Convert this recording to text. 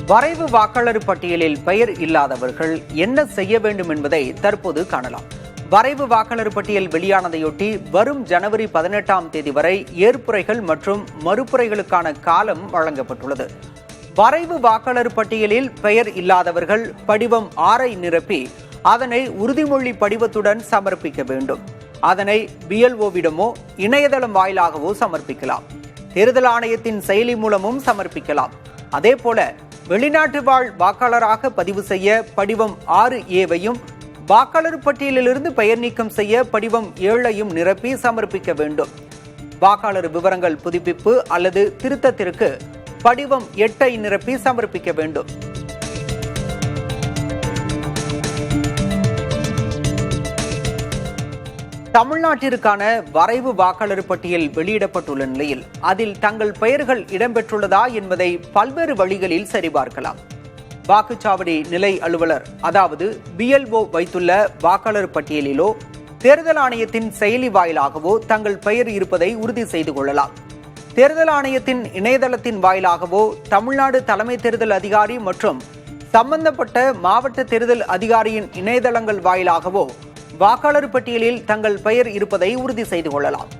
வரைவு வாக்காளர் பட்டியலில் பெயர் இல்லாதவர்கள் என்ன செய்ய வேண்டும் என்பதை தற்போது காணலாம். வரைவு வாக்காளர் பட்டியல் வெளியானதையொட்டி வரும் ஜனவரி 18ஆம் தேதி வரை ஏற்புரைகள் மற்றும் மறுப்புரைகளுக்கான காலம் வழங்கப்பட்டுள்ளது. வரைவு வாக்காளர் பட்டியலில் பெயர் இல்லாதவர்கள் படிவம் 6ஐ நிரப்பி அதனை உறுதிமொழி படிவத்துடன் சமர்ப்பிக்க வேண்டும். அதனை BLOவிடமோ இணையதளம் வாயிலாகவோ சமர்ப்பிக்கலாம். தேர்தல் ஆணையத்தின் செயலி மூலமும் சமர்ப்பிக்கலாம். அதேபோல வெளிநாட்டு வாழ் வாக்காளராக பதிவு செய்ய படிவம் 6A-வையும் வாக்காளர் பட்டியலிலிருந்து பெயர் நீக்கம் செய்ய படிவம் 7ஐயும் நிரப்பி சமர்ப்பிக்க வேண்டும். வாக்காளர் விவரங்கள் புதுப்பிப்பு அல்லது திருத்தத்திற்கு படிவம் 8ஐ நிரப்பி சமர்ப்பிக்க வேண்டும். தமிழ்நாட்டிற்கான வரைவு வாக்காளர் பட்டியல் வெளியிடப்பட்டுள்ள நிலையில் அதில் தங்கள் பெயர்கள் இடம்பெற்றுள்ளதா என்பதை பல்வேறு வழிகளில் சரிபார்க்கலாம். வாக்குச்சாவடி நிலை அலுவலர் அதாவது BLO வைத்துள்ள வாக்காளர் பட்டியலிலோ தேர்தல் ஆணையத்தின் செயலி வாயிலாகவோ தங்கள் பெயர் இருப்பதை உறுதி செய்து கொள்ளலாம். தேர்தல் ஆணையத்தின் இணையதளத்தின் வாயிலாகவோ தமிழ்நாடு தலைமை தேர்தல் அதிகாரி மற்றும் சம்பந்தப்பட்ட மாவட்ட தேர்தல் அதிகாரியின் இணையதளங்கள் வாயிலாகவோ வாக்காளர் பட்டியலில் தங்கள் பெயர் இருப்பதை உறுதி செய்து கொள்ளலாம்.